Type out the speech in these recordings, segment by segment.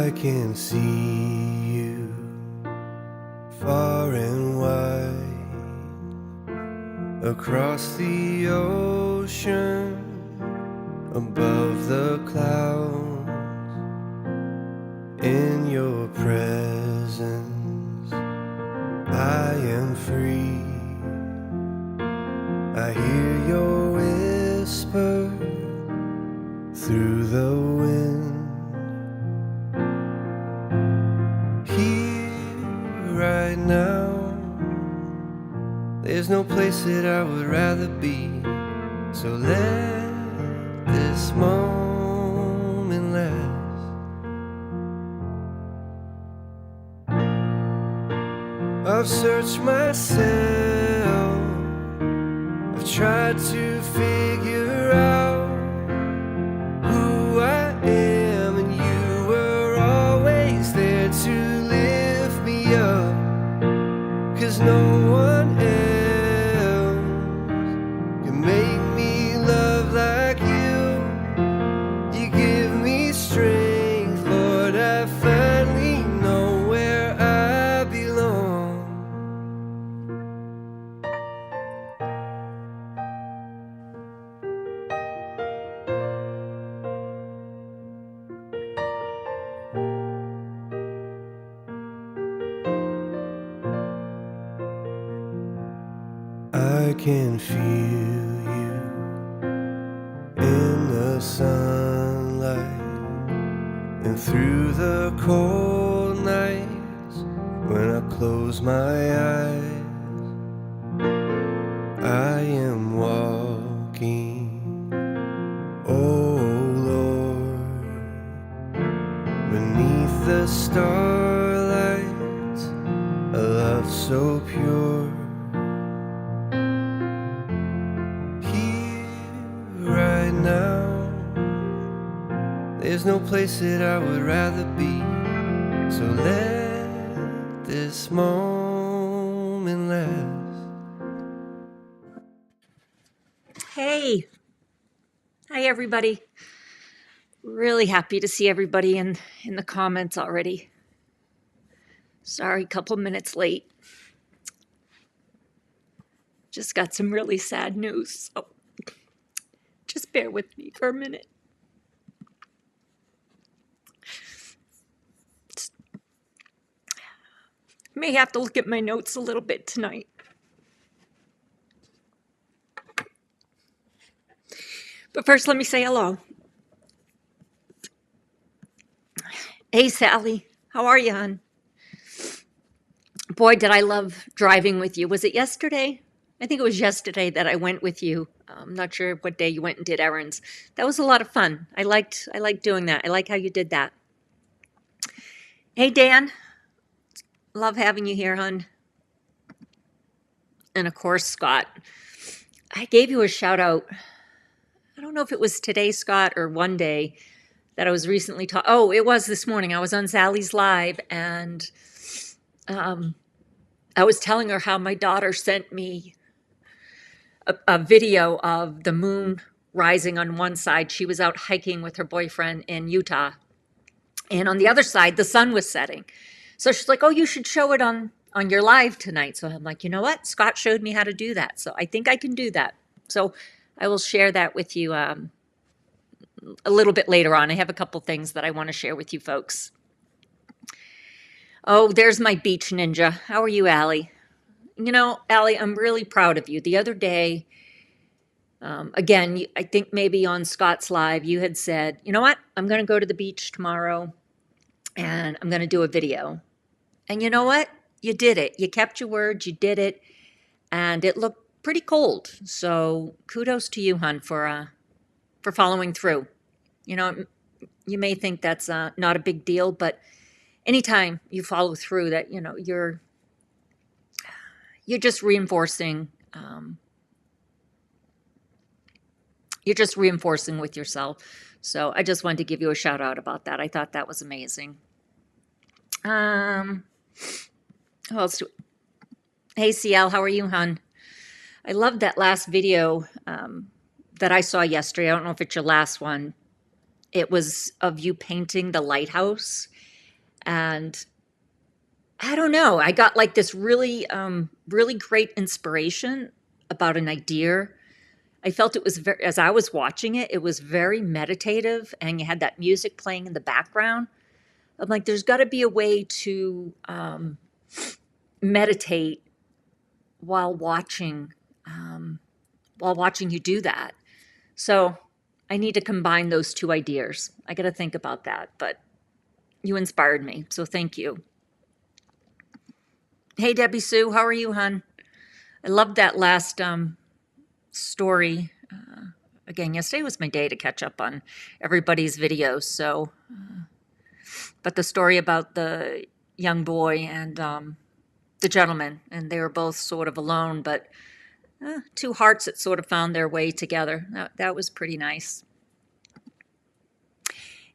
I can see you far and wide across the ocean, above the clouds. In your presence I am free. I hear your whisper through the wind. Here right now, there's no place that I would rather be. So let this moment last. I've searched myself, I've tried to figure out who I am, and you were always there to lift me up. 'Cause no one else can make me love like you. You give me strength, Lord, I finally know where I belong. I can feel you in the sunlight and through the cold nights. When I close my eyes, I am walking, oh Lord, beneath the starlight, a love so pure. Right now, there's no place that I would rather be. So let this moment last. Hey, hi everybody. Really happy to see everybody in the comments already. Sorry, couple minutes late. Just got some really sad news, so just bear with me for a minute. May have to look at my notes a little bit tonight. But first, let me say hello. Hey, Sally. How are you, hon? Boy, did I love driving with you. Was it yesterday? I think it was yesterday that I went with you. I'm not sure what day you went and did errands. That was a lot of fun. I liked doing that. I like how you did that. Hey, Dan. Love having you here, hon. And of course, Scott. I gave you a shout out. I don't know if it was today, Scott, or one day that I was recently talking. Oh, it was this morning. I was on Sally's Live, and I was telling her how my daughter sent me a video of the moon rising on one side. She was out hiking with her boyfriend in Utah. And on the other side, the sun was setting. So she's like, oh, you should show it on your live tonight. So I'm like, you know what? Scott showed me how to do that. So I think I can do that. So I will share that with you a little bit later on. I have a couple things that I want to share with you folks. Oh, there's my beach ninja. How are you, Allie? You know, Allie, I'm really proud of you. The other day, again, I think maybe on Scott's Live, you had said, you know what? I'm going to go to the beach tomorrow and I'm going to do a video. And you know what? You did it. You kept your word. You did it. And it looked pretty cold. So kudos to you, hon, for following through. You know, you may think that's not a big deal, but anytime you follow through, that, you know, you're just reinforcing. You're just reinforcing with yourself. So I just wanted to give you a shout out about that. I thought that was amazing. Who else? Hey, CL, how are you, hon? I loved that last video that I saw yesterday. I don't know if it's your last one. It was of you painting the lighthouse. And I don't know, I got like this really great inspiration about an idea. I felt it was very, as I was watching it, it was very meditative, and you had that music playing in the background. I'm like, there's got to be a way to meditate while watching you do that. So I need to combine those two ideas. I got to think about that, but you inspired me, so thank you. Hey, Debbie Sue, how are you, hon? I loved that last story. Again, yesterday was my day to catch up on everybody's videos. So, but the story about the young boy and the gentleman, and they were both sort of alone, but two hearts that sort of found their way together. That was pretty nice.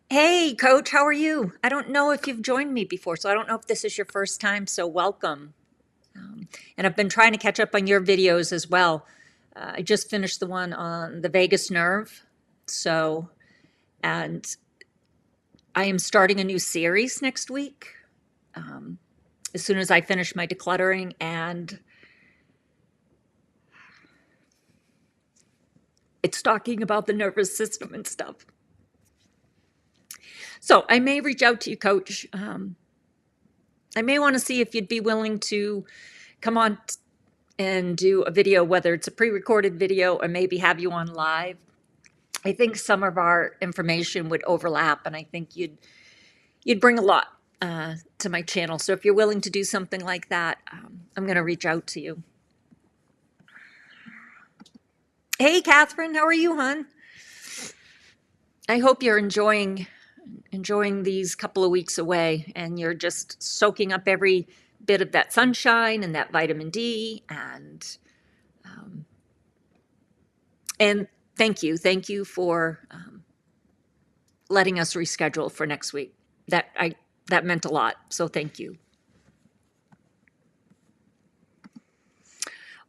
Hey, Coach, how are you? I don't know if you've joined me before, so I don't know if this is your first time, so welcome. And I've been trying to catch up on your videos as well. I just finished the one on the vagus nerve. So, and I am starting a new series next week as soon as I finish my decluttering, and it's talking about the nervous system and stuff. So I may reach out to you, Coach. I may want to see if you'd be willing to come on and do a video, whether it's a pre-recorded video or maybe have you on live. I think some of our information would overlap, and I think you'd bring a lot to my channel. So if you're willing to do something like that, I'm going to reach out to you. Hey, Catherine, how are you, hon? I hope you're enjoying these couple of weeks away, and you're just soaking up every bit of that sunshine and that vitamin D, and thank you for letting us reschedule for next week. That meant a lot, so thank you.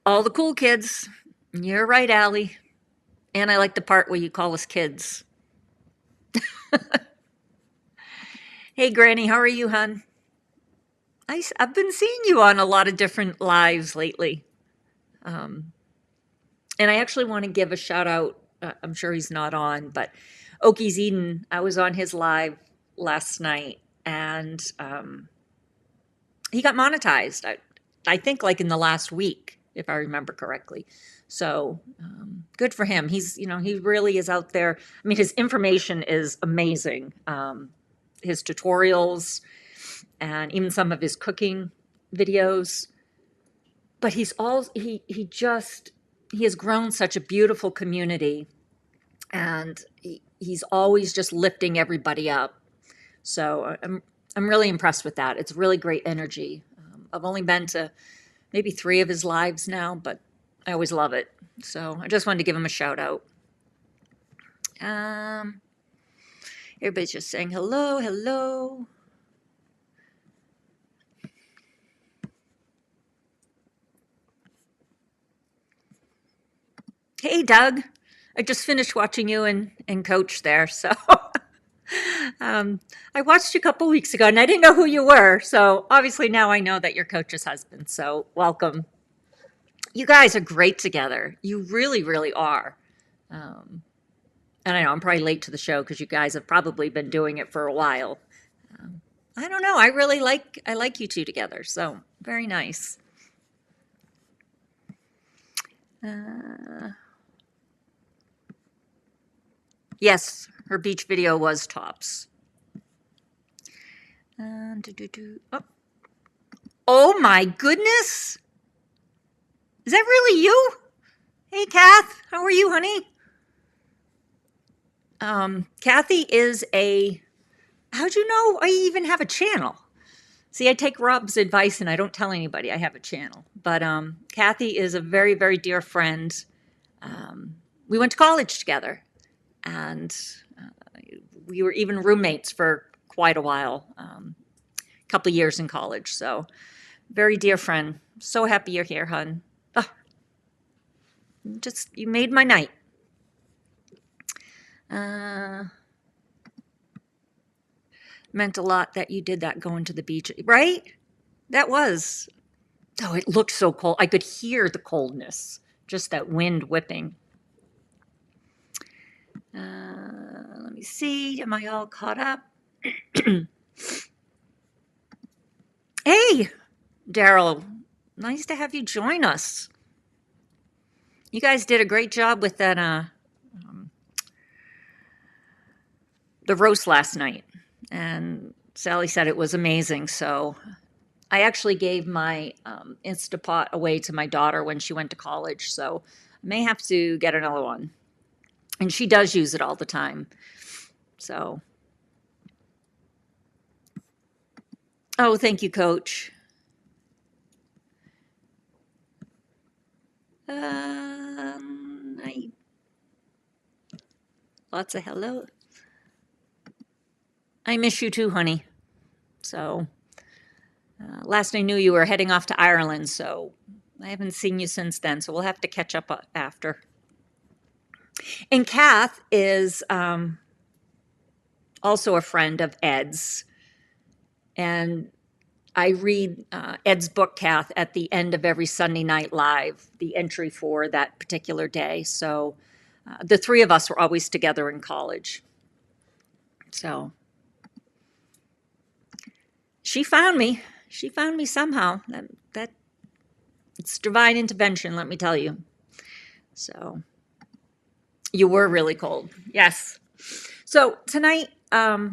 All the cool kids. You're right, Allie. And I like the part where you call us kids. Hey, Granny, how are you, hon? I've been seeing you on a lot of different lives lately. And I actually want to give a shout out. I'm sure he's not on, but Okies Eden, I was on his live last night, and he got monetized. I think like in the last week, if I remember correctly. So good for him. He really is out there. I mean, his information is amazing. His tutorials and even some of his cooking videos. But he has grown such a beautiful community, and he's always just lifting everybody up. So I'm really impressed with that. It's really great energy. I've only been to maybe 3 of his lives now, but I always love it. So I just wanted to give him a shout out. Everybody's just saying hello, hello. Hey, Doug. I just finished watching you and Coach there, so I watched you a couple weeks ago, and I didn't know who you were. So obviously now I know that you're Coach's husband. So welcome. You guys are great together. You really, really are. And I know I'm probably late to the show because you guys have probably been doing it for a while. I don't know. I like you two together. So very nice. Yes, her beach video was tops. Oh my goodness! Is that really you? Hey, Kath, how are you, honey? Kathy is how'd you know I even have a channel? See, I take Rob's advice and I don't tell anybody I have a channel. But Kathy is a very, very dear friend. We went to college together, and we were even roommates for quite a while, a couple of years in college. So very dear friend. So happy you're here, hon. Oh, you made my night. meant a lot that you did that going to the beach, right? That was. Oh, it looked so cold. I could hear the coldness, just that wind whipping. Let me see. Am I all caught up? Hey, Daryl. Nice to have you join us. You guys did a great job with that the roast last night. And Sally said it was amazing. So I actually gave my Instapot away to my daughter when she went to college. So I may have to get another one. And she does use it all the time. So, oh, thank you, Coach. Lots of hello. I miss you too, honey. So, last I knew you were heading off to Ireland, so I haven't seen you since then. So we'll have to catch up after. And Kath is also a friend of Ed's, and I read Ed's book, Kath, at the end of every Sunday Night Live, the entry for that particular day. So the three of us were always together in college. So she found me. She found me somehow. That it's divine intervention, let me tell you. So you were really cold. Yes. So tonight, I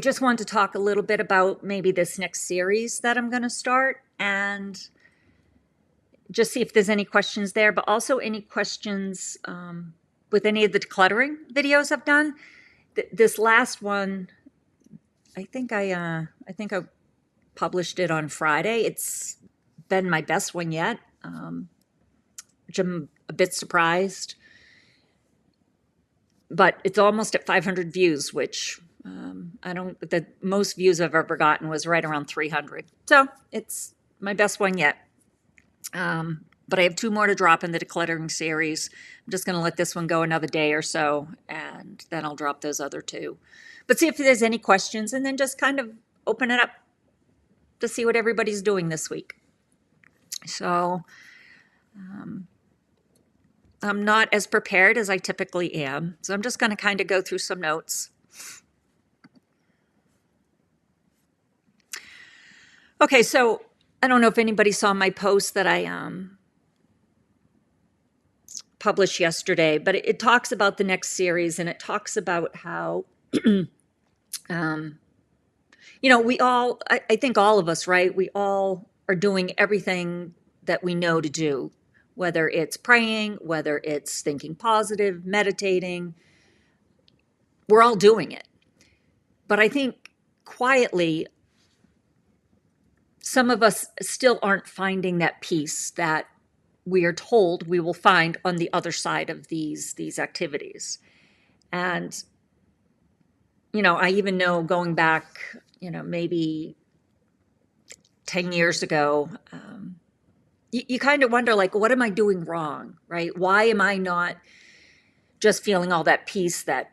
just want to talk a little bit about maybe this next series that I'm going to start and just see if there's any questions there, but also any questions with any of the decluttering videos I've done. This last one, I think I published it on Friday. It's been my best one yet, which I'm a bit surprised. But it's almost at 500 views, which the most views I've ever gotten was right around 300. So it's my best one yet. But I have 2 more to drop in the decluttering series. I'm just going to let this one go another day or so, and then I'll drop those other 2. But see if there's any questions, and then just kind of open it up to see what everybody's doing this week. So I'm not as prepared as I typically am. So I'm just going to kind of go through some notes. Okay, so I don't know if anybody saw my post that I published yesterday, but it talks about the next series, and it talks about how, we all, I think all of us, right? We all are doing everything that we know to do, whether it's praying, whether it's thinking positive, meditating, we're all doing it. But I think quietly, some of us still aren't finding that peace that we are told we will find on the other side of these activities. And, I even know going back, maybe 10 years ago, you kind of wonder, like, what am I doing wrong, right? Why am I not just feeling all that peace that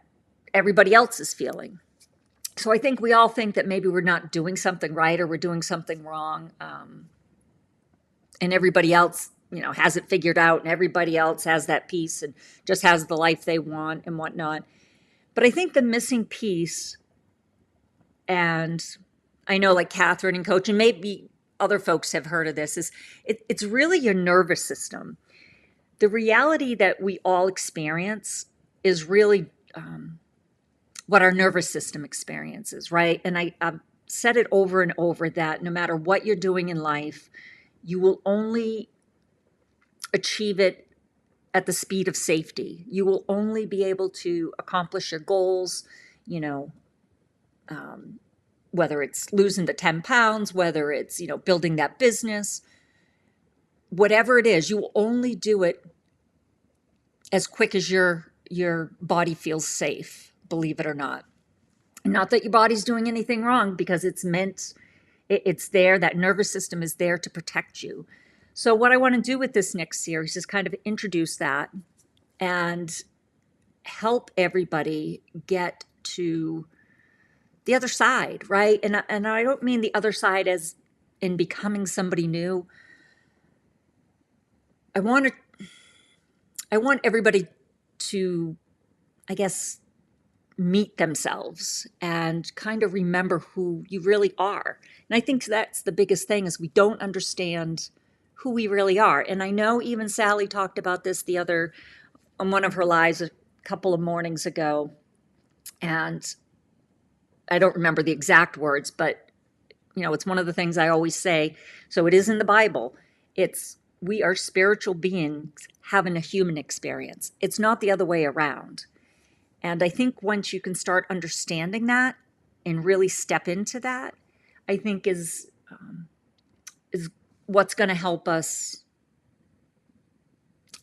everybody else is feeling? So I think we all think that maybe we're not doing something right or we're doing something wrong. And everybody else, has it figured out, and everybody else has that peace and just has the life they want and whatnot. But I think the missing piece, and I know like Catherine and Coach, and maybe other folks have heard of this, is it's really your nervous system. The reality that we all experience is really what our nervous system experiences, right? And I've said it over and over that no matter what you're doing in life, you will only achieve it at the speed of safety. You will only be able to accomplish your goals, whether it's losing the 10 pounds, whether it's, building that business, whatever it is, you will only do it as quick as your body feels safe, believe it or not. Not that your body's doing anything wrong, because it's there, that nervous system is there to protect you. So what I want to do with this next series is kind of introduce that and help everybody get to the other side, right? And I don't mean the other side as in becoming somebody new. I want to, I want everybody to, I guess, meet themselves and kind of remember who you really are. And I think that's the biggest thing is we don't understand who we really are. And I know even Sally talked about this the other on one of her lives a couple of mornings ago. And I don't remember the exact words, but it's one of the things I always say. So it is in the Bible. It's we are spiritual beings having a human experience. It's not the other way around. And I think once you can start understanding that and really step into that, I think is what's going to help us,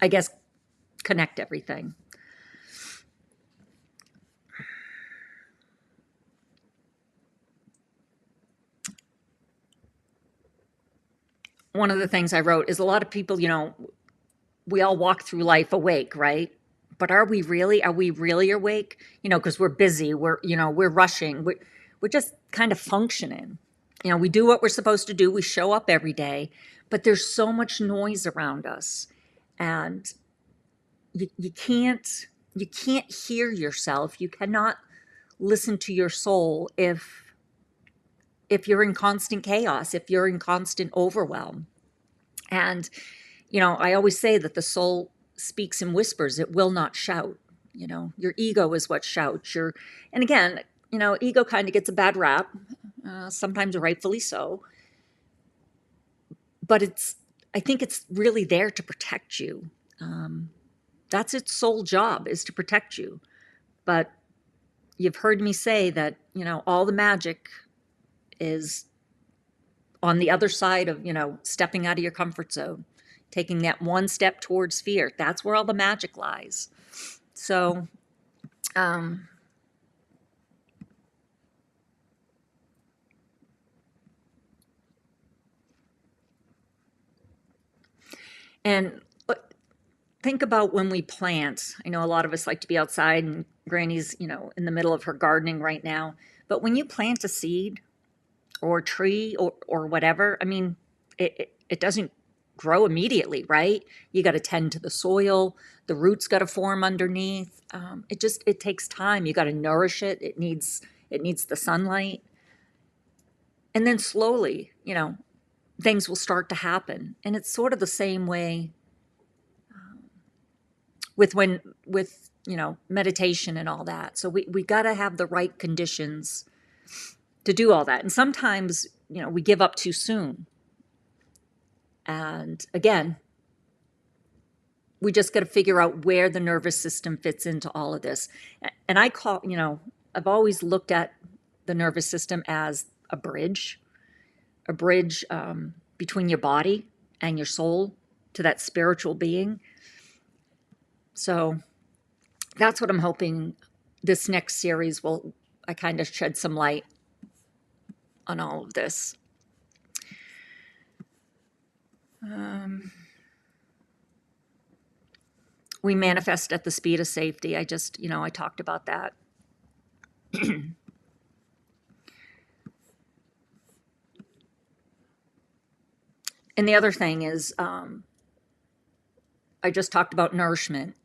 I guess, connect everything. One of the things I wrote is a lot of people, we all walk through life awake, right? But are we really? Are we really awake? Because we're busy. We're rushing. We're just kind of functioning. We do what we're supposed to do. We show up every day, but there's so much noise around us, and you can't hear yourself. You cannot listen to your soul if you're in constant chaos, if you're in constant overwhelm. And I always say that the soul speaks in whispers. It will not shout. Your ego is what shouts. And again, ego kind of gets a bad rap, sometimes rightfully so. But I think it's really there to protect you. That's its sole job, is to protect you. But you've heard me say that, all the magic is on the other side of, stepping out of your comfort zone, taking that one step towards fear. That's where all the magic lies. So, and think about when we plant. I know a lot of us like to be outside, and Granny's, in the middle of her gardening right now. But when you plant a seed or a tree or whatever, I mean, it doesn't grow immediately, right? You got to tend to the soil. The roots got to form underneath. It takes time. You got to nourish it. It needs the sunlight. And then slowly, things will start to happen. And it's sort of the same way with meditation and all that. So we got to have the right conditions to do all that. And sometimes, we give up too soon. And again, we just got to figure out where the nervous system fits into all of this. And I've always looked at the nervous system as a bridge between your body and your soul to that spiritual being. So that's what I'm hoping this next series I kind of shed some light on all of this. We manifest at the speed of safety. I talked about that. And the other thing is, I just talked about nourishment.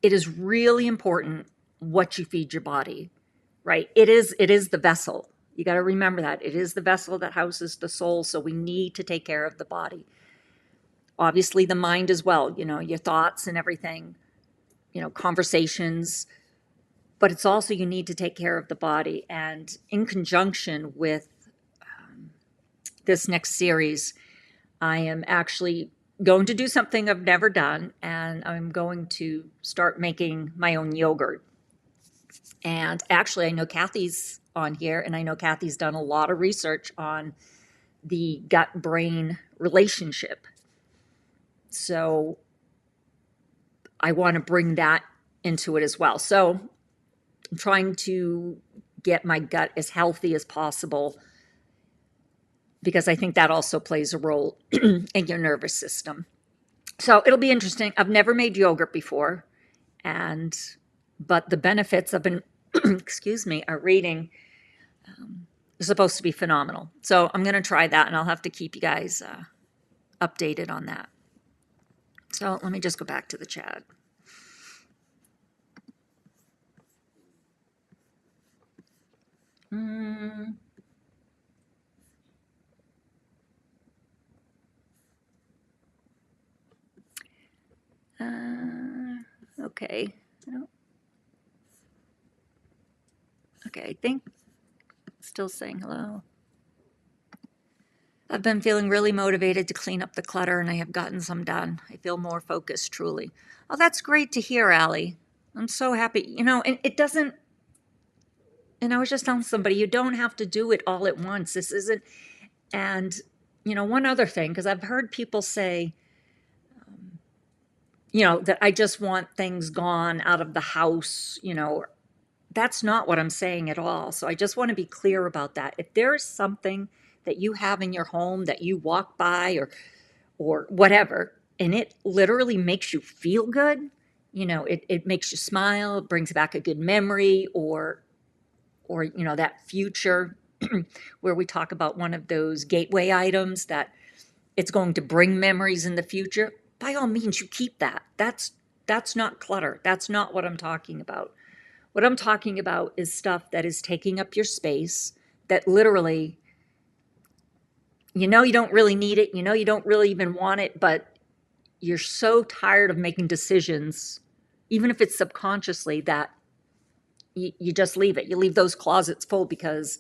It is really important what you feed your body, right? It is the vessel. You got to remember that. It is the vessel that houses the soul, so we need to take care of the body. Obviously, the mind as well, your thoughts and everything, conversations. But it's also you need to take care of the body. And in conjunction with this next series, I am actually going to do something I've never done, and I'm going to start making my own yogurt. And actually, I know Kathy's on here, and I know Kathy's done a lot of research on the gut-brain relationship. So I want to bring that into it as well. So I'm trying to get my gut as healthy as possible, because I think that also plays a role in your nervous system. So it'll be interesting. I've never made yogurt before, but the benefits, I've been excuse me, our reading is supposed to be phenomenal. So I'm going to try that, and I'll have to keep you guys updated on that. So let me just go back to the chat. Okay. Okay, I think still saying hello. I've been feeling really motivated to clean up the clutter, and I have gotten some done. I feel more focused, truly. Oh, that's great to hear, Allie. I'm so happy. And it doesn't, and I was just telling somebody, you don't have to do it all at once. This isn't, and, one other thing, because I've heard people say, that I just want things gone out of the house, that's not what I'm saying at all. So I just want to be clear about that. If there's something that you have in your home that you walk by or whatever, and it literally makes you feel good, it makes you smile, it brings back a good memory, or that future where we talk about one of those gateway items that it's going to bring memories in the future, by all means you keep that. That's not clutter. That's not what I'm talking about. What I'm talking about is stuff that is taking up your space, that literally, you don't really need it, you don't really even want it, but you're so tired of making decisions, even if it's subconsciously, that you just leave it. You leave those closets full because,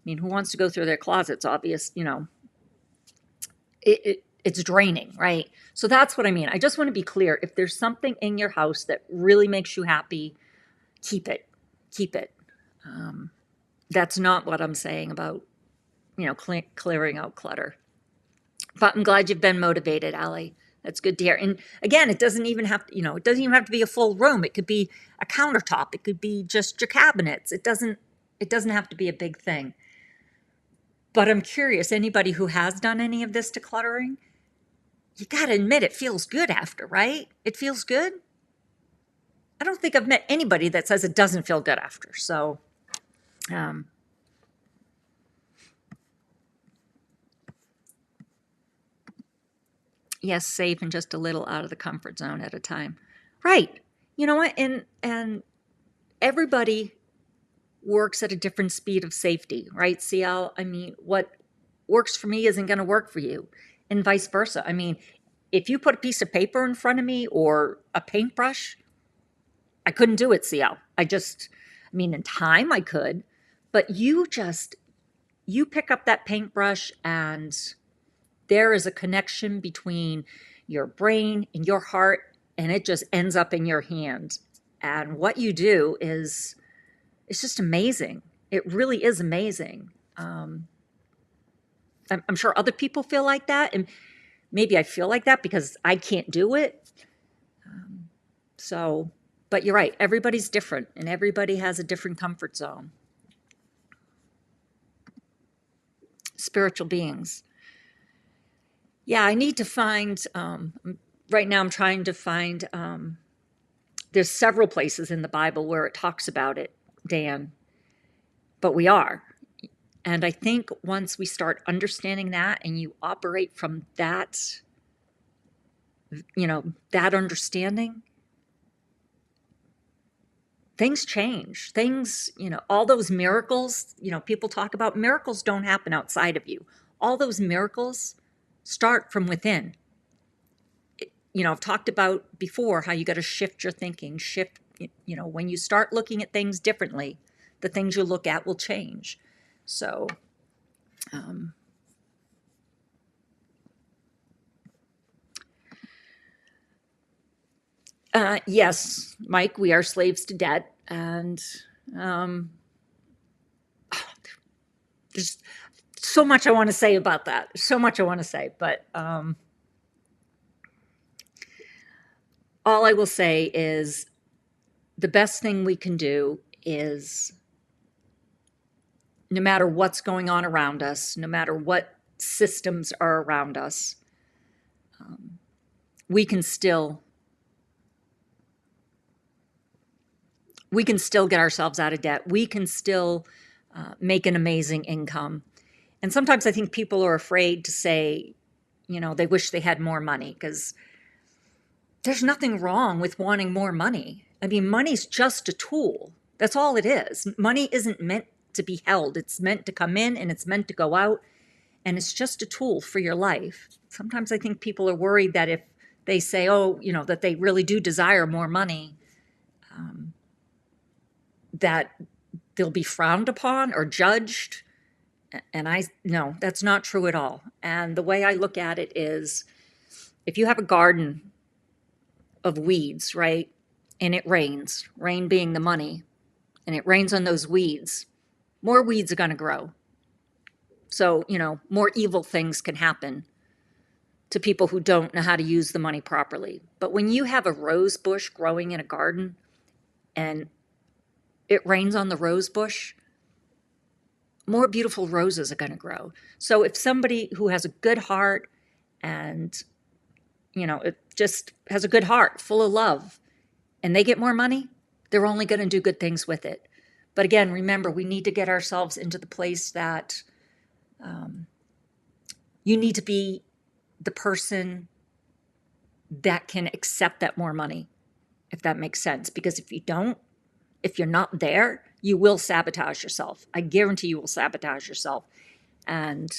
who wants to go through their closets? Obvious, it's draining, right? So that's what I mean. I just want to be clear. If there's something in your house that really makes you happy, keep it. Keep it. That's not what I'm saying about, clearing out clutter. But I'm glad you've been motivated, Allie. That's good to hear. And again, it doesn't even have to, it doesn't even have to be a full room. It could be a countertop. It could be just your cabinets. It doesn't have to be a big thing. But I'm curious, anybody who has done any of this decluttering, you got to admit it feels good after, right? It feels good. I don't think I've met anybody that says it doesn't feel good after. So, yes, safe and just a little out of the comfort zone at a time. Right. You know what? And everybody works at a different speed of safety, right? CL, what works for me isn't going to work for you, and vice versa. If you put a piece of paper in front of me or a paintbrush, I couldn't do it, CL. In time I could, but you pick up that paintbrush, and there is a connection between your brain and your heart, and it just ends up in your hand. And what you do it's just amazing. It really is amazing. I'm sure other people feel like that, and maybe I feel like that because I can't do it. But you're right. Everybody's different, and everybody has a different comfort zone. Spiritual beings. Yeah, I need to find, right now I'm trying to find, there's several places in the Bible where it talks about it, Dan, but we are. And I think once we start understanding that and you operate from that, that understanding, things change. All those miracles, people talk about, miracles don't happen outside of you. All those miracles start from within. I've talked about before how you got to shift your thinking, when you start looking at things differently, the things you look at will change. So, yes, Mike, we are slaves to debt, and there's so much I want to say about that. So much I want to say, but all I will say is the best thing we can do is, no matter what's going on around us, no matter what systems are around us, we can still we can still get ourselves out of debt. We can still make an amazing income. And sometimes I think people are afraid to say, they wish they had more money, because there's nothing wrong with wanting more money. I mean, money's just a tool. That's all it is. Money isn't meant to be held. It's meant to come in and it's meant to go out. And it's just a tool for your life. Sometimes I think people are worried that if they say, that they really do desire more money, that they'll be frowned upon or judged. And no, that's not true at all. And the way I look at it is, if you have a garden of weeds, right? And it rains, rain being the money, and it rains on those weeds, more weeds are going to grow. So, more evil things can happen to people who don't know how to use the money properly. But when you have a rose bush growing in a garden and it rains on the rose bush, more beautiful roses are going to grow. So if somebody who has a good heart and, it just has a good heart, full of love, and they get more money, they're only going to do good things with it. But again, remember, we need to get ourselves into the place that you need to be the person that can accept that more money, if that makes sense. Because if you don't, if you're not there, you will sabotage yourself. I guarantee you will sabotage yourself. And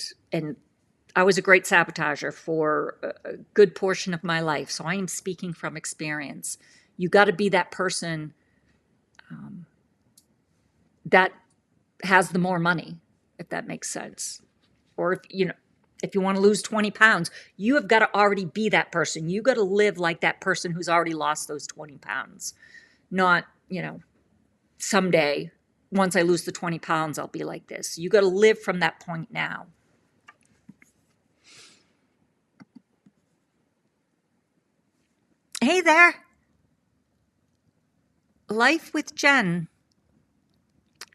I was a great sabotager for a good portion of my life. So I am speaking from experience. You got to be that person that has the more money, if that makes sense. Or if you want to lose 20 pounds, you have got to already be that person. You got to live like that person who's already lost those 20 pounds. Not, someday, once I lose the 20 pounds, I'll be like this. You got to live from that point now. Hey there. Life with Jen.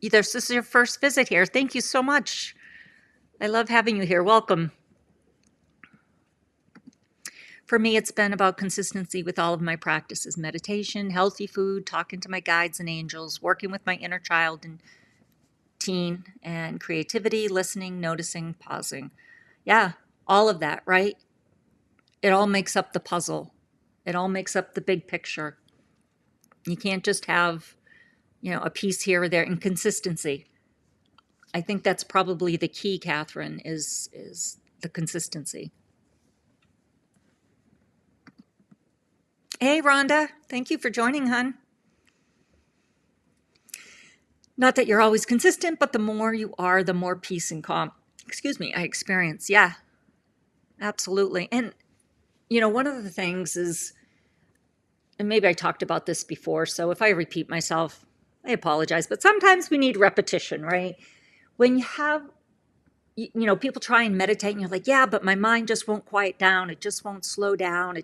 This is your first visit here. Thank you so much. I love having you here. Welcome. For me, it's been about consistency with all of my practices: meditation, healthy food, talking to my guides and angels, working with my inner child and teen, and creativity, listening, noticing, pausing. Yeah, all of that, right? It all makes up the puzzle. It all makes up the big picture. You can't just have, a piece here or there. And consistency. I think that's probably the key, Catherine, is the consistency. Hey, Rhonda. Thank you for joining, hon. Not that you're always consistent, but the more you are, the more peace and calm, I experience. Yeah, absolutely. And, one of the things is, and maybe I talked about this before, so if I repeat myself, I apologize, but sometimes we need repetition, right? When you have, people try and meditate and you're like, yeah, but my mind just won't quiet down. It just won't slow down.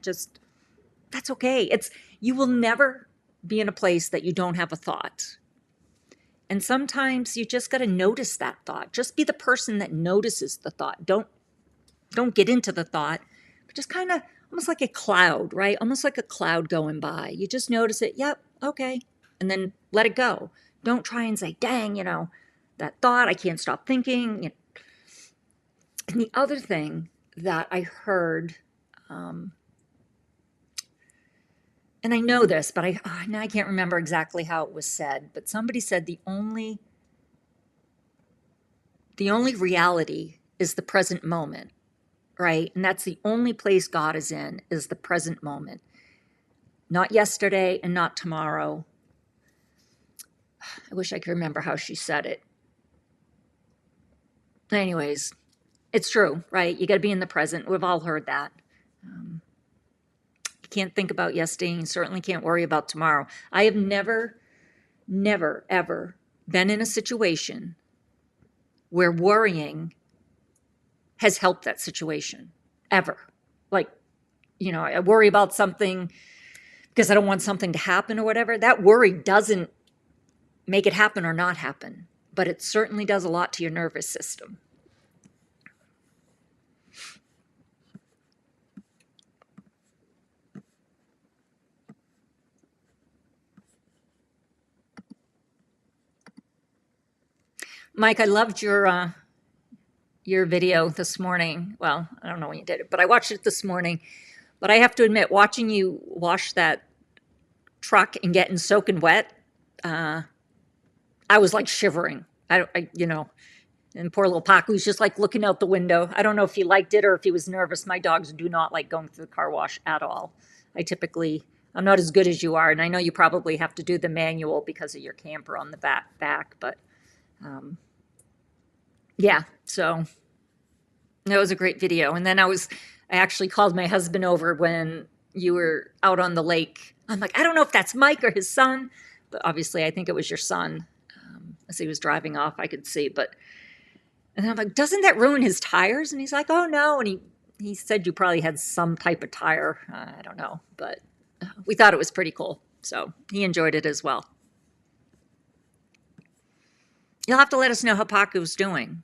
That's okay. You will never be in a place that you don't have a thought. And sometimes you just got to notice that thought. Just be the person that notices the thought. Don't get into the thought, but just kind of almost like a cloud, right? Almost like a cloud going by. You just notice it. Yep. Okay. And then let it go. Don't try and say, dang, that thought, I can't stop thinking. And the other thing that I heard, and I know this, but now I can't remember exactly how it was said, but somebody said the only reality is the present moment, right? And that's the only place God is in, is the present moment. Not yesterday and not tomorrow. I wish I could remember how she said it. Anyways, it's true, right? You got to be in the present. We've all heard that. You can't think about yesterday, and you certainly can't worry about tomorrow. I have never, ever been in a situation where worrying has helped that situation, ever. Like, I worry about something because I don't want something to happen or whatever. That worry doesn't make it happen or not happen, but it certainly does a lot to your nervous system. Mike, I loved your video this morning. Well, I don't know when you did it, but I watched it this morning. But I have to admit, watching you wash that truck and getting soaking wet, I was like shivering. And poor little Pacu's just like looking out the window. I don't know if he liked it or if he was nervous. My dogs do not like going through the car wash at all. I'm not as good as you are, and I know you probably have to do the manual because of your camper on the back, but yeah, so that was a great video. And then I actually called my husband over when you were out on the lake. I'm like, I don't know if that's Mike or his son, but obviously I think it was your son. As he was driving off, I could see. And I'm like, doesn't that ruin his tires? And he's like, oh no. And he said you probably had some type of tire. I don't know, but we thought it was pretty cool. So he enjoyed it as well. You'll have to let us know how Pacu's doing.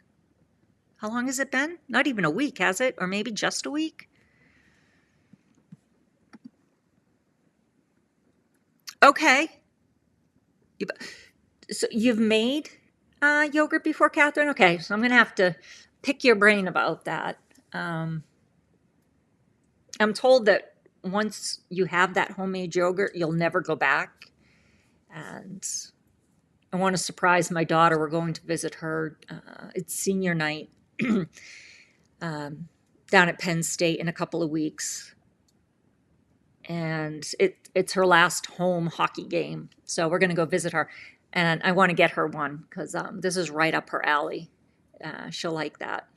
How long has it been? Not even a week, has it? Or maybe just a week? Okay. So you've made yogurt before, Catherine? Okay, so I'm going to have to pick your brain about that. I'm told that once you have that homemade yogurt, you'll never go back. And I want to surprise my daughter. We're going to visit her. It's senior night down at Penn State in a couple of weeks. And it's her last home hockey game. So we're going to go visit her. And I want to get her one because this is right up her alley. She'll like that.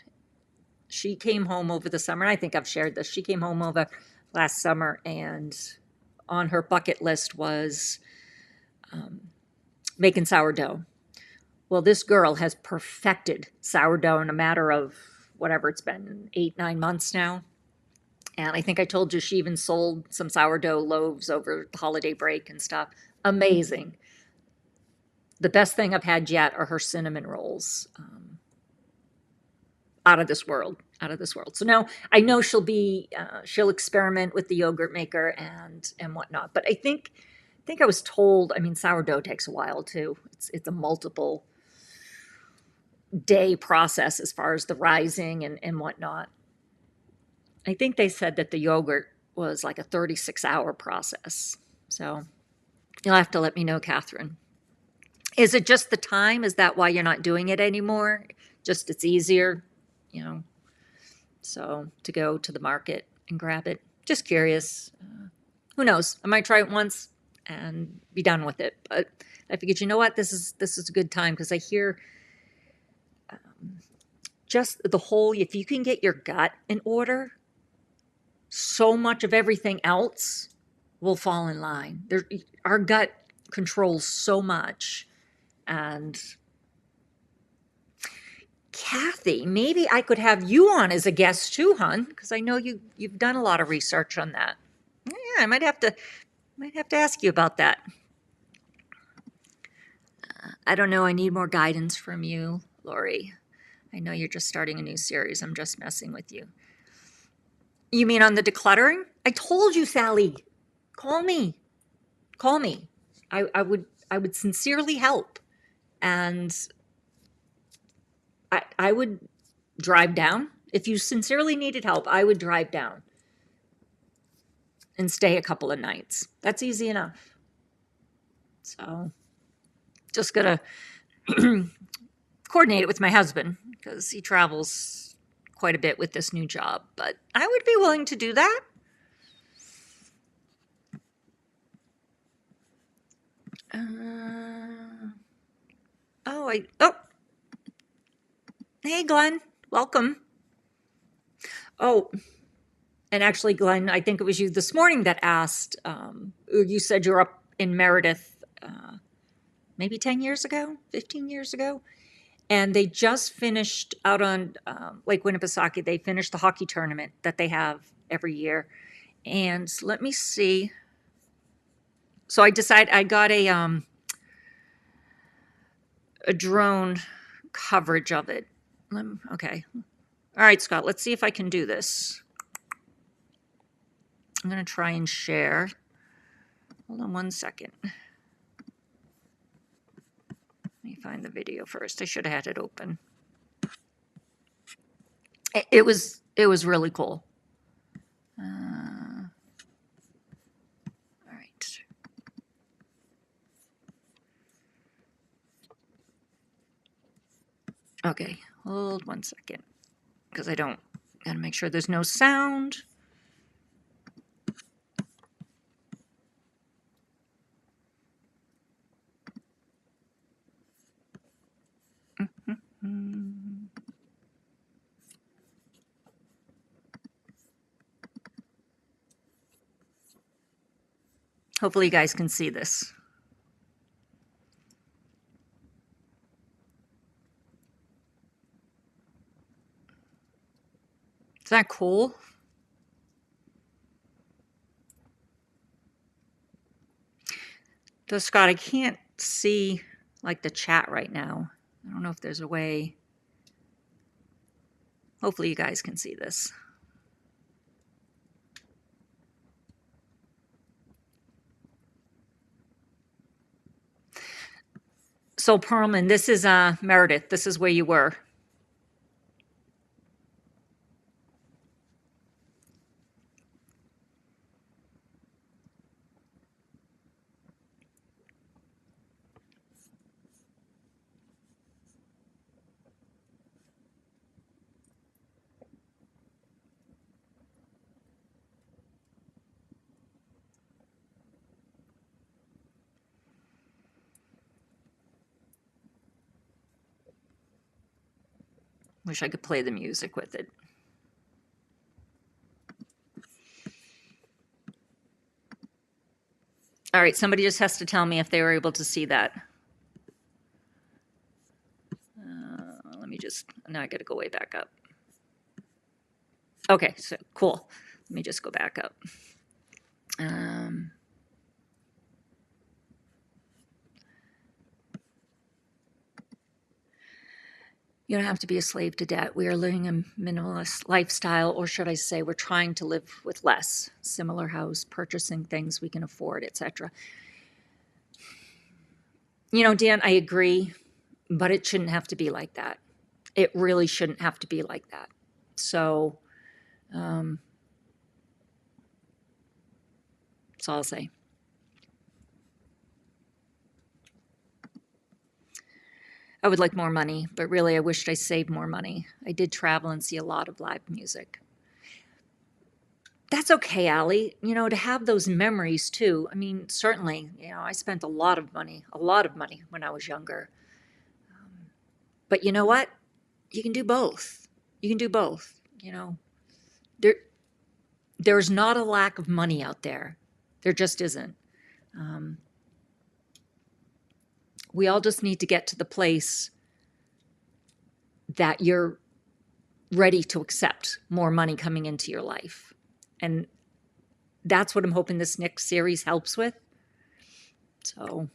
She came home over the summer, and I think I've shared this. She came home over last summer, and on her bucket list was making sourdough. Well, this girl has perfected sourdough in a matter of whatever it's been, 8-9 months now. And I think I told you she even sold some sourdough loaves over the holiday break and stuff. Amazing. The best thing I've had yet are her cinnamon rolls. Out of this world, out of this world. So now I know she'll experiment with the yogurt maker and whatnot. But I think I was told, I mean, sourdough takes a while too. It's a multiple day process as far as the rising and whatnot. I think they said that the yogurt was like a 36-hour process. So you'll have to let me know, Catherine. Is it just the time? Is that why you're not doing it anymore? Just it's easier, so to go to the market and grab it. Just curious. Who knows? I might try it once and be done with it. But I figured, you know what? This is a good time because I hear just the whole, if you can get your gut in order, so much of everything else will fall in line. Our gut controls so much. And Kathy, maybe I could have you on as a guest too, hon, because I know you've done a lot of research on that. Yeah, I might have to ask you about that. I don't know. I need more guidance from you, Lori. I know you're just starting a new series. I'm just messing with you. You mean on the decluttering? I told you, Sally. Call me. Call me. I would sincerely help. And I would drive down. If you sincerely needed help, I would drive down and stay a couple of nights. That's easy enough. So just got to coordinate it with my husband because he travels quite a bit with this new job. But I would be willing to do that. Hey, Glenn, welcome. Oh, and actually, Glenn, I think it was you this morning that asked, you said you're up in Meredith maybe 10 years ago, 15 years ago. And they just finished out on Lake Winnipesaukee. They finished the hockey tournament that they have every year. And let me see. So I got a drone coverage of it. Okay. All right, Scott, let's see if I can do this. I'm going to try and share. Hold on one second. Let me find the video first. I should have had it open. It was really cool. All right. Okay, hold 1 second, because I don't, gotta make sure there's no sound. Hopefully you guys can see this. Is that cool? So Scott, I can't see like the chat right now. I don't know if there's a way. Hopefully you guys can see this. So Perlman, this is Meredith. This is where you were. Wish I could play the music with it. All right, somebody just has to tell me if they were able to see that. Let me just, now I got to go way back up. Okay, so cool. Let me just go back up. You don't have to be a slave to debt. We are living a minimalist lifestyle, or should I say, we're trying to live with less. Similar house, purchasing things we can afford, etc. You know, Dan, I agree, but it shouldn't have to be like that. It really shouldn't have to be like that. So, that's all I'll say. I would like more money, but really I wished I saved more money. I did travel and see a lot of live music. That's okay, Allie. You know, to have those memories too. I mean, certainly, you know, I spent a lot of money when I was younger. But you know what? You can do both. You can do both. You know, there's not a lack of money out there. There just isn't. We all just need to get to the place that you're ready to accept more money coming into your life. And that's what I'm hoping this next series helps with. So,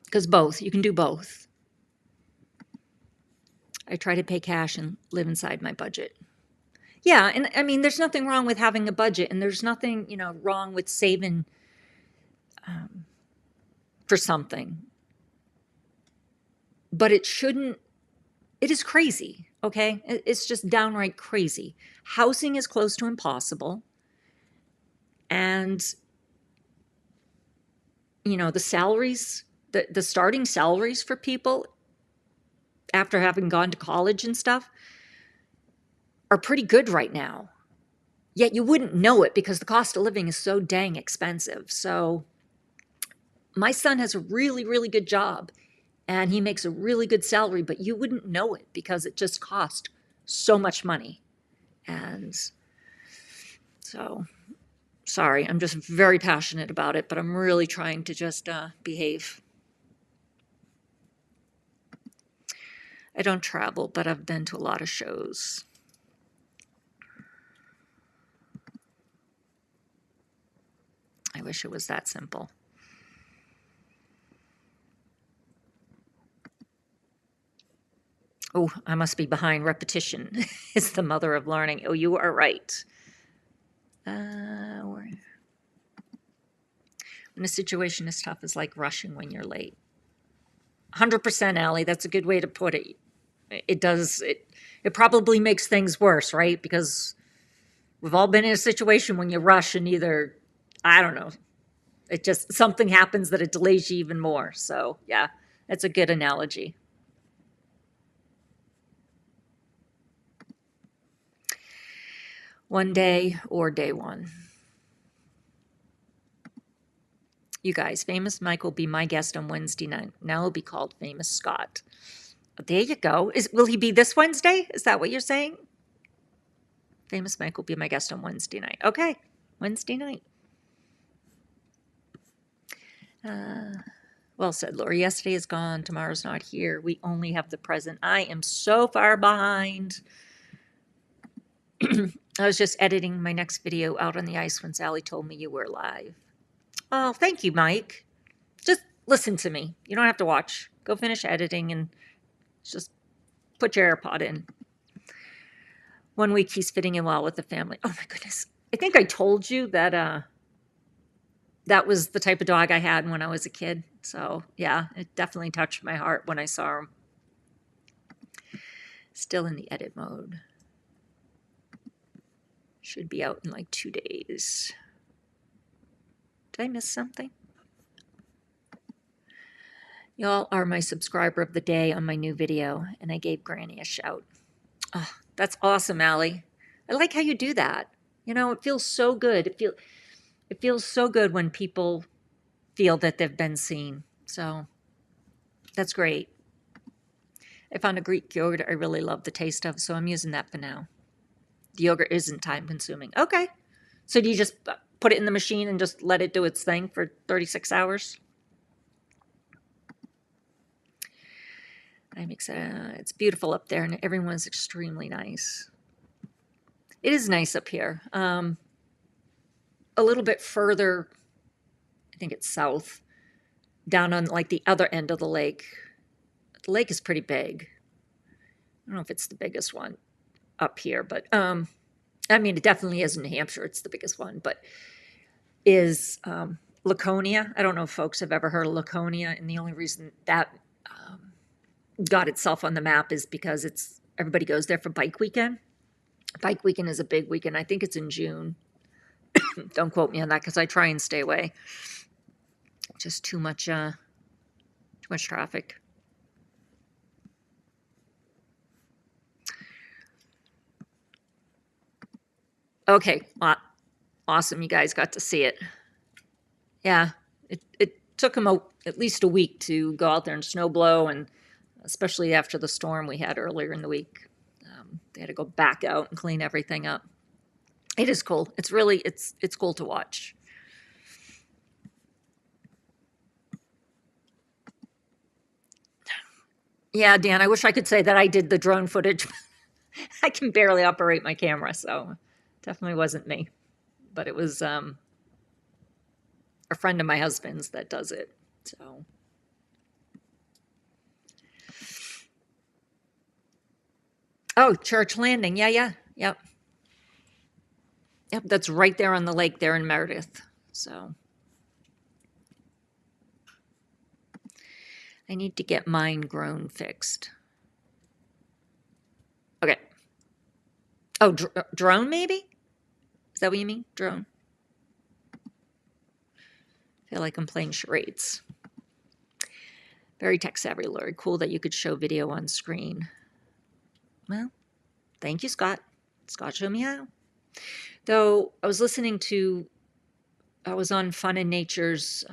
because both, you can do both. I try to pay cash and live inside my budget. Yeah, and I mean, there's nothing wrong with having a budget, and there's nothing, you know, wrong with saving for something. But it shouldn't, it is crazy, okay? It's just downright crazy. Housing is close to impossible. And, you know, the salaries, the starting salaries for people after having gone to college and stuff are pretty good right now. Yet you wouldn't know it because the cost of living is so dang expensive. So my son has a really, really good job and he makes a really good salary, but you wouldn't know it because it just cost so much money. And so, sorry, I'm just very passionate about it, but I'm really trying to just behave. I don't travel, but I've been to a lot of shows. I wish it was that simple. Oh, I must be behind. Repetition is the mother of learning. Oh, you are right. When a situation is tough, it's like rushing when you're late. 100%, Allie. That's a good way to put it. It does. It probably makes things worse, right? Because we've all been in a situation when you rush and either, I don't know, it just something happens that it delays you even more. So yeah, that's a good analogy. One day or day one. You guys, Famous Mike will be my guest on Wednesday night. Now he'll be called Famous Scott. There you go. Will he be this Wednesday? Is that what you're saying? Famous Mike will be my guest on Wednesday night. Okay, Wednesday night. Well said, Lori. Yesterday is gone. Tomorrow's not here. We only have the present. I am so far behind. I was just editing my next video out on the ice when Sally told me you were live. Oh, thank you, Mike. Just listen to me. You don't have to watch. Go finish editing and just put your AirPod in. 1 week he's fitting in well with the family. Oh my goodness. I think I told you that that was the type of dog I had when I was a kid. So yeah, it definitely touched my heart when I saw him. Still in the edit mode. Should be out in like 2 days. Did I miss something? Y'all are my subscriber of the day on my new video, and I gave Granny a shout. Oh, that's awesome, Allie. I like how you do that. You know, it feels so good. It feels so good when people feel that they've been seen. So that's great. I found a Greek yogurt I really love the taste of, so I'm using that for now. The yogurt isn't time consuming. Okay. So do you just put it in the machine and just let it do its thing for 36 hours? I'm excited. It's beautiful up there, and everyone's extremely nice. It is nice up here. A little bit further, I think it's south, down on like the other end of the lake. The lake is pretty big. I don't know if it's the biggest one up here, but I mean, it definitely is in New Hampshire. It's the biggest one, but is Laconia. I don't know if folks have ever heard of Laconia, and the only reason that got itself on the map is because everybody goes there for bike weekend. Bike weekend is a big weekend. I think it's in June. Don't quote me on that because I try and stay away. Just too much traffic. Okay, awesome. You guys got to see it. Yeah, it took them at least a week to go out there and snow blow, and especially after the storm we had earlier in the week. They had to go back out and clean everything up. It is cool. It's really, it's cool to watch. Yeah, Dan, I wish I could say that I did the drone footage. I can barely operate my camera, so definitely wasn't me. But it was a friend of my husband's that does it. So oh, Church Landing. Yeah. Yep. That's right there on the lake there in Meredith. So I need to get mine grown fixed. Okay. Oh, drone maybe? Is that what you mean? Drone. I feel like I'm playing charades. Very tech savvy, Lori. Cool that you could show video on screen. Well, thank you, Scott. Scott showed me how. Though I was on Fun and Nature's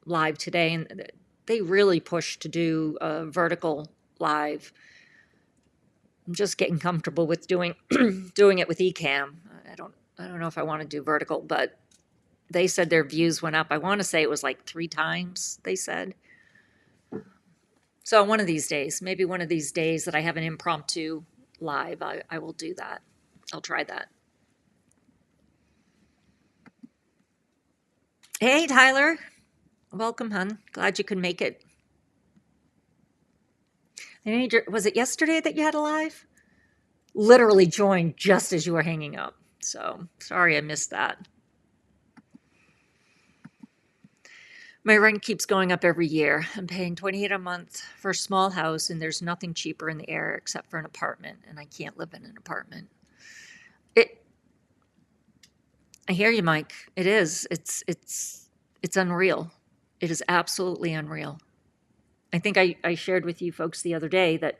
live today, and they really pushed to do a vertical live. I'm just getting comfortable with doing it with Ecamm. I don't know if I want to do vertical, but they said their views went up. I want to say it was like 3 times, they said. So one of these days, maybe one of these days that I have an impromptu live, I will do that. I'll try that. Hey, Tyler. Welcome, hon. Glad you could make it. Was it yesterday that you had a live? Literally joined just as you were hanging up. So sorry I missed that. My rent keeps going up every year. I'm paying $28 a month for a small house, and there's nothing cheaper in the area except for an apartment, and I can't live in an apartment. It. I hear you, Mike. It is. It's unreal. It is absolutely unreal. I think I shared with you folks the other day that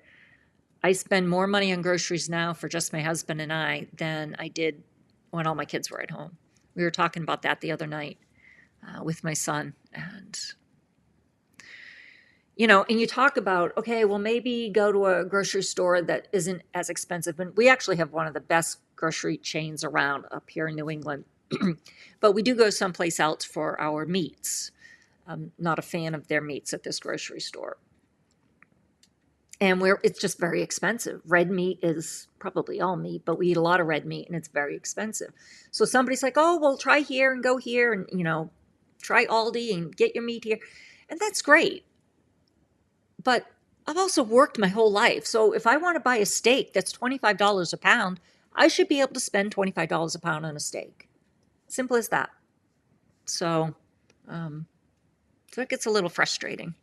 I spend more money on groceries now for just my husband and I than I did when all my kids were at home. We were talking about that the other night with my son. And, and you talk about, okay, well, maybe go to a grocery store that isn't as expensive. And we actually have one of the best grocery chains around up here in New England. But we do go someplace else for our meats. I'm not a fan of their meats at this grocery store. And it's just very expensive. Red meat is probably all meat, but we eat a lot of red meat and it's very expensive. So somebody's like, oh, well, try here and go here and, try Aldi and get your meat here. And that's great. But I've also worked my whole life. So if I want to buy a steak that's $25 a pound, I should be able to spend $25 a pound on a steak. Simple as that. So it gets a little frustrating.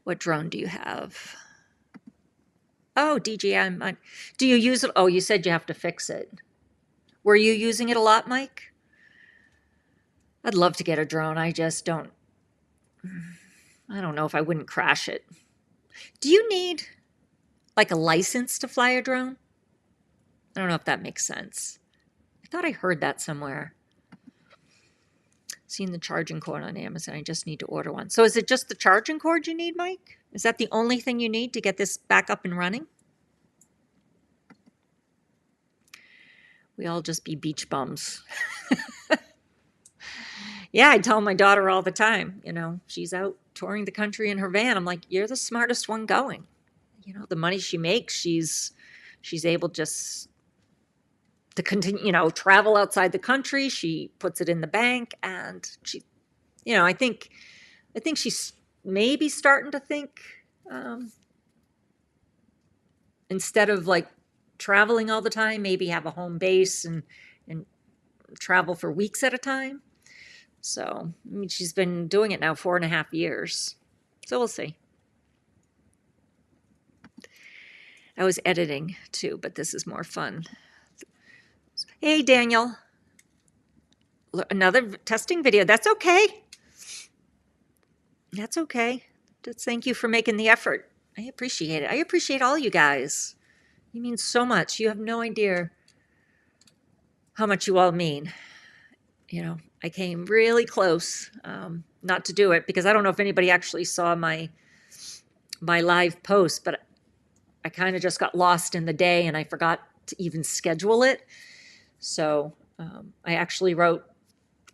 What drone do you have? Oh, DJI. Do you use it? Oh, you said you have to fix it. Were you using it a lot, Mike? I'd love to get a drone. I just don't. I don't know if I wouldn't crash it. Do you need like a license to fly a drone? I don't know if that makes sense. I thought I heard that somewhere. Seen the charging cord on Amazon. I just need to order one. So is it just the charging cord you need, Mike? Is that the only thing you need to get this back up and running? We all just be beach bums. Yeah, I tell my daughter all the time, she's out touring the country in her van. I'm like, you're the smartest one going. The money she makes, she's able just to continue, travel outside the country. She puts it in the bank and she, I think she's maybe starting to think, instead of like traveling all the time, maybe have a home base and travel for weeks at a time. So, she's been doing it now 4.5 years. So we'll see. I was editing too, but this is more fun. Hey, Daniel. Another testing video. That's okay. That's okay. Just thank you for making the effort. I appreciate it. I appreciate all you guys. You mean so much. You have no idea how much you all mean. I came really close not to do it because I don't know if anybody actually saw my live post, but I kind of just got lost in the day and I forgot to even schedule it. So I actually wrote,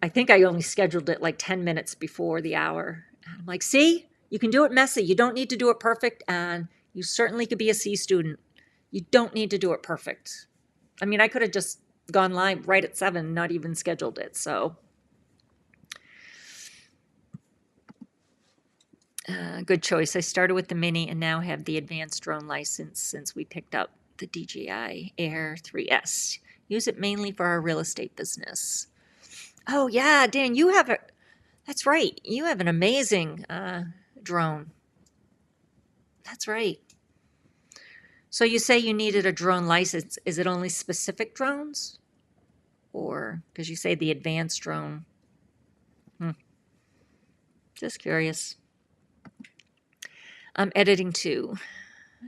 I think I only scheduled it like 10 minutes before the hour. And I'm like, see, you can do it messy. You don't need to do it perfect. And you certainly could be a C student. You don't need to do it perfect. I could have just gone live right at 7, not even scheduled it. So good choice. I started with the Mini and now have the advanced drone license since we picked up the DJI Air 3S. Use it mainly for our real estate business. Oh, yeah, Dan, that's right. You have an amazing drone. That's right. So you say you needed a drone license. Is it only specific drones? Or, because you say the advanced drone. Just curious. I'm editing too.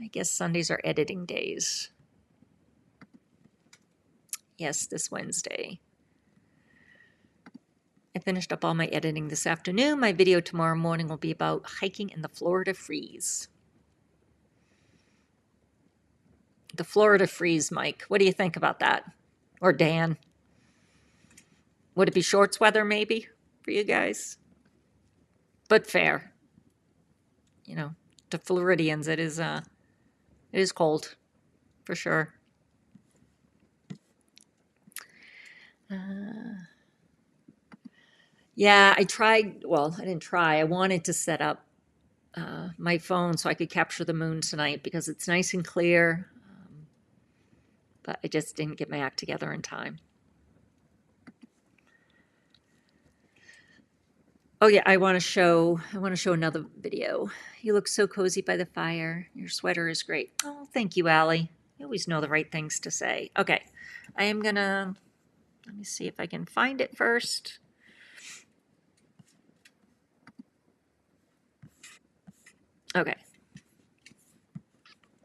I guess Sundays are editing days. Yes, this Wednesday. I finished up all my editing this afternoon. My video tomorrow morning will be about hiking in the Florida freeze. The Florida freeze, Mike. What do you think about that? Or Dan? Would it be shorts weather maybe for you guys? But fair. To Floridians, it is cold, for sure. Yeah, I tried. Well, I didn't try. I wanted to set up my phone so I could capture the moon tonight because it's nice and clear. But I just didn't get my act together in time. Oh yeah, I want to show another video. You look so cozy by the fire. Your sweater is great. Oh, thank you, Allie. You always know the right things to say. Okay. I am gonna let me see if I can find it first. Okay.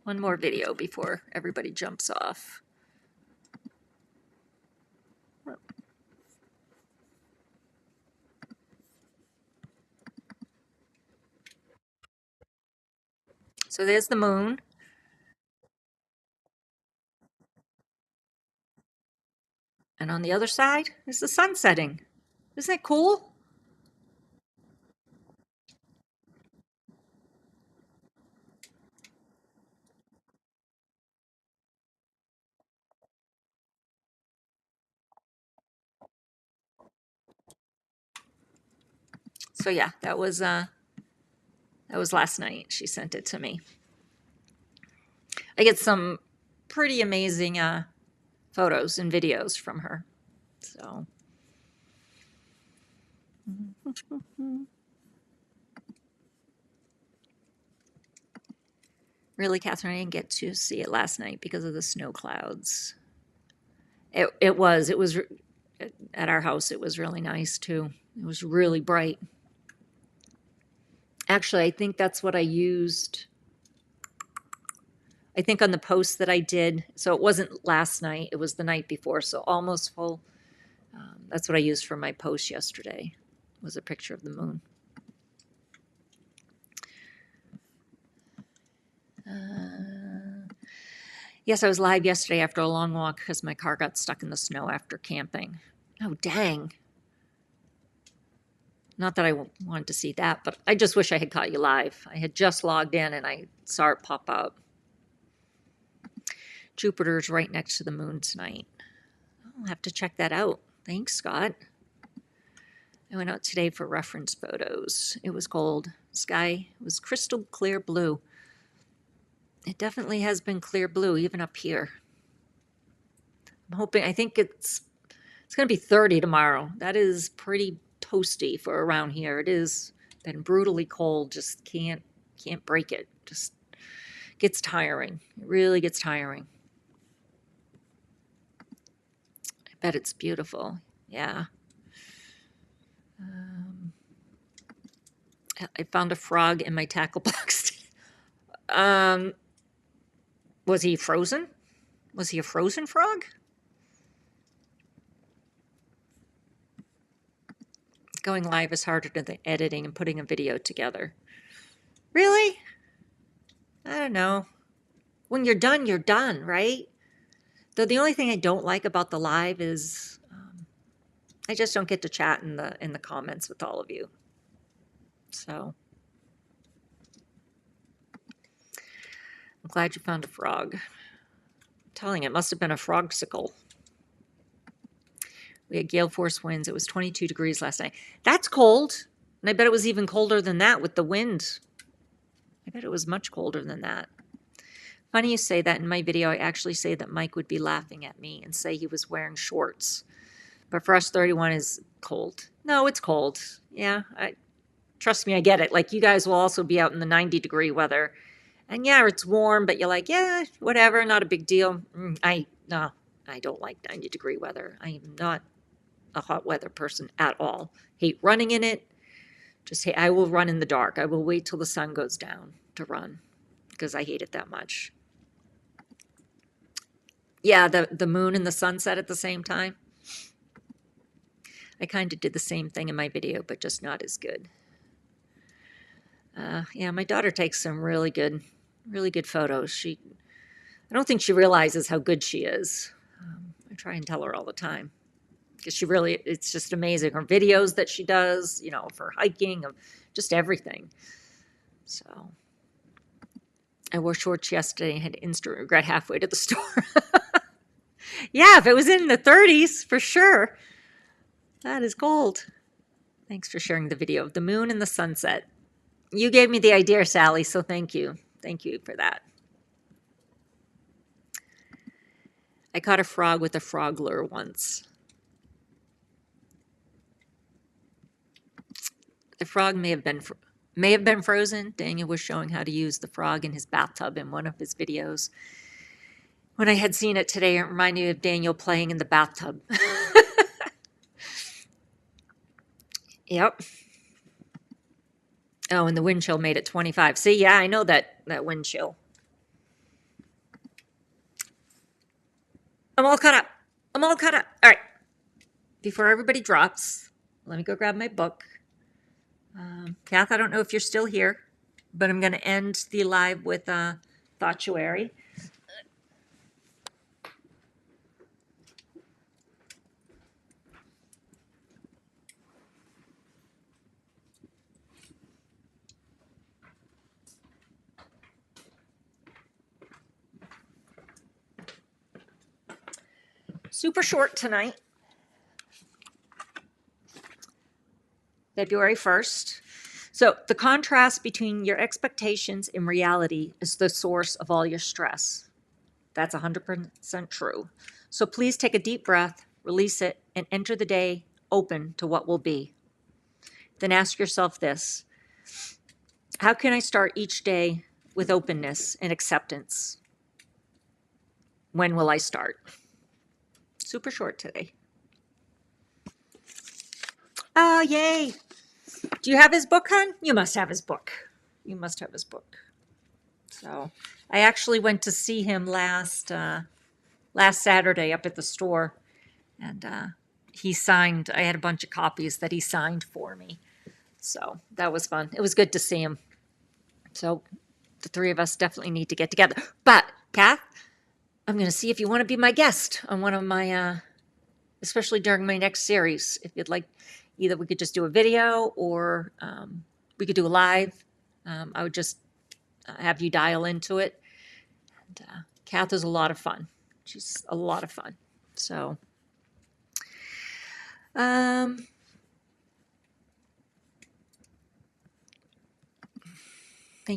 One more video before everybody jumps off. So there's the moon. And on the other side is the sun setting. Isn't that cool? So yeah, that was last night. She sent it to me. I get some pretty amazing photos and videos from her. So really, Catherine, I didn't get to see it last night because of the snow clouds. It was at our house. It was really nice too. It was really bright. Actually, I think that's what I used. I think on the post that I did, so it wasn't last night, it was the night before, so almost full. That's what I used for my post yesterday, was a picture of the moon. Yes, I was live yesterday after a long walk because my car got stuck in the snow after camping. Oh, dang. Not that I wanted to see that, but I just wish I had caught you live. I had just logged in and I saw it pop up. Jupiter's right next to the moon tonight. I'll have to check that out. Thanks, Scott. I went out today for reference photos. It was cold. Sky was crystal clear blue. It definitely has been clear blue, even up here. I'm hoping, I think it's going to be 30 tomorrow. That is pretty toasty for around here. It has been brutally cold. Just can't break it. Just gets tiring. It really gets tiring. I bet it's beautiful. Yeah. I found a frog in my tackle box. Was he frozen? Was he a frozen frog? Going live is harder than the editing and putting a video together. Really? I don't know. When you're done, right? Though the only thing I don't like about the live is I just don't get to chat in the comments with all of you. So I'm glad you found a frog. I'm telling you, it must have been a frogsicle. We had gale force winds. It was 22 degrees last night. That's cold. And I bet it was even colder than that with the wind. I bet it was much colder than that. Funny you say that. In my video, I actually say that Mike would be laughing at me and say he was wearing shorts. But for us, 31 is cold. No, it's cold. Yeah, trust me, I get it. Like, you guys will also be out in the 90-degree weather. And yeah, it's warm, but you're like, yeah, whatever, not a big deal. I don't like 90-degree weather. I am not a hot weather person at all. Hate running in it. I will run in the dark. I will wait till the sun goes down to run because I hate it that much. Yeah, the moon and the sunset at the same time. I kind of did the same thing in my video, but just not as good. Yeah, my daughter takes some really good photos. I don't think she realizes how good she is. I try and tell her all the time because it's just amazing. Her videos that she does, for hiking, of just everything. So I wore shorts yesterday and had instant regret halfway to the store. Yeah, if it was in the 30s, for sure. That is cold. Thanks for sharing the video of the moon and the sunset. You gave me the idea, Sally, so thank you. Thank you for that. I caught a frog with a frog lure once. The frog may have been frozen. Daniel was showing how to use the frog in his bathtub in one of his videos. When I had seen it today, it reminded me of Daniel playing in the bathtub. Yep. Oh, and the wind chill made it 25. See, yeah, I know that wind chill. I'm all caught up. I'm all caught up. All right. Before everybody drops, let me go grab my book. Kath, I don't know if you're still here, but I'm going to end the live with Thoughtuary. Super short tonight. February 1st. So the contrast between your expectations and reality is the source of all your stress. That's 100% true. So please take a deep breath, release it, and enter the day open to what will be. Then ask yourself this: how can I start each day with openness and acceptance? When will I start? Super short today. Oh, yay. Do you have his book, hon? You must have his book. You must have his book. So I actually went to see him last Saturday up at the store, and he signed. I had a bunch of copies that he signed for me. So that was fun. It was good to see him. So the three of us definitely need to get together. But Kath, I'm going to see if you want to be my guest on one of my, especially during my next series. If you'd like, either we could just do a video or we could do a live. I would just have you dial into it. And Kath is a lot of fun. She's a lot of fun. So, thank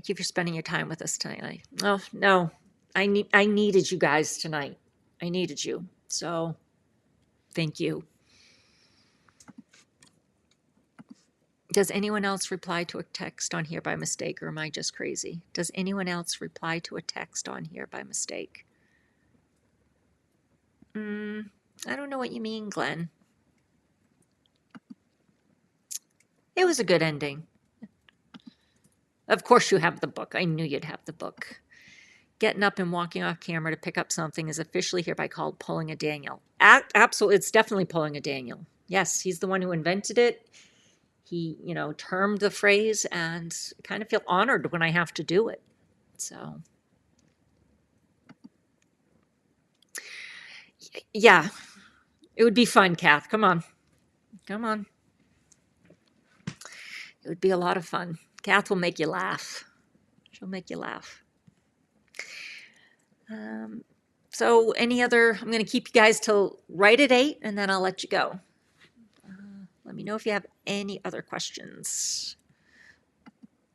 you for spending your time with us tonight. Oh, no, I needed you guys tonight. I needed you. So, thank you. Does anyone else reply to a text on here by mistake, or am I just crazy? Does anyone else reply to a text on here by mistake? I don't know what you mean, Glenn. It was a good ending. Of course you have the book. I knew you'd have the book. Getting up and walking off camera to pick up something is officially hereby called pulling a Daniel. Absolutely, it's definitely pulling a Daniel. Yes, he's the one who invented it. He, termed the phrase, and I kind of feel honored when I have to do it. So, yeah, it would be fun, Kath. Come on. Come on. It would be a lot of fun. Kath will make you laugh. She'll make you laugh. So any other, I'm going to keep you guys till right at 8, and then I'll let you go. Let me know if you have any other questions.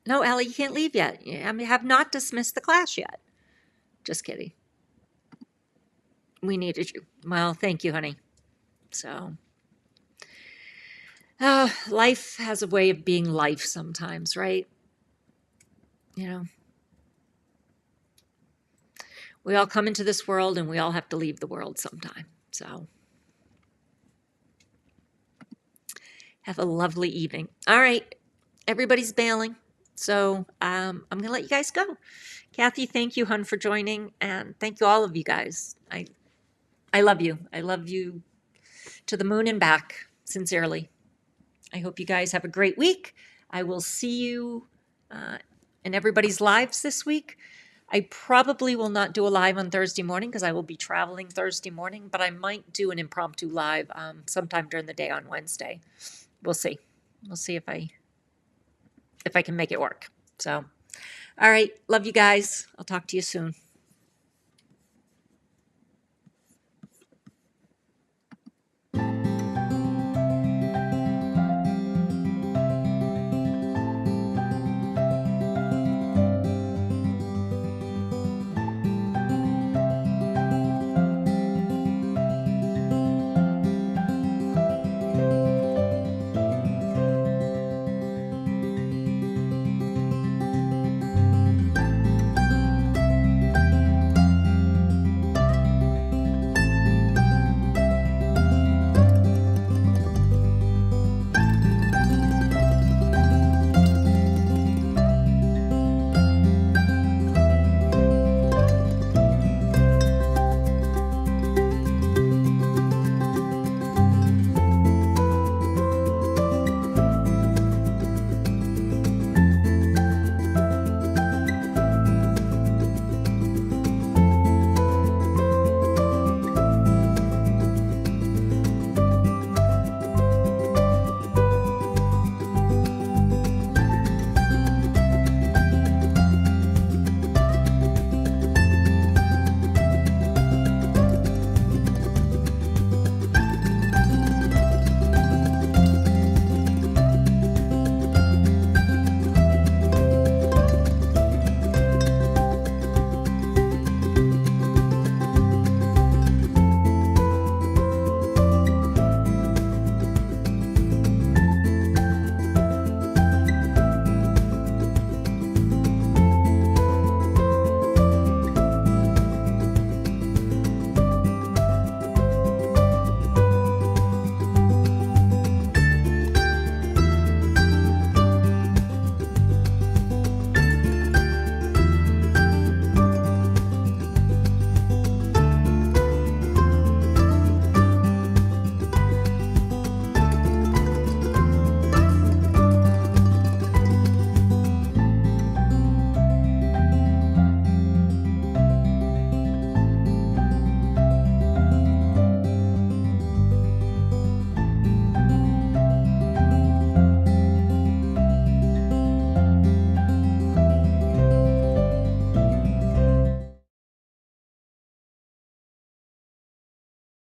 No, Allie, you can't leave yet. I have not dismissed the class yet. Just kidding. We needed you. Well, thank you, honey. So, life has a way of being life sometimes, right? We all come into this world and we all have to leave the world sometime. So, have a lovely evening. All right, everybody's bailing. So I'm going to let you guys go. Kathy, thank you, hun, for joining. And thank you, all of you guys. I love you. I love you to the moon and back, sincerely. I hope you guys have a great week. I will see you in everybody's lives this week. I probably will not do a live on Thursday morning because I will be traveling Thursday morning, but I might do an impromptu live sometime during the day on Wednesday. We'll see. We'll see if I can make it work. So, all right. Love you guys. I'll talk to you soon.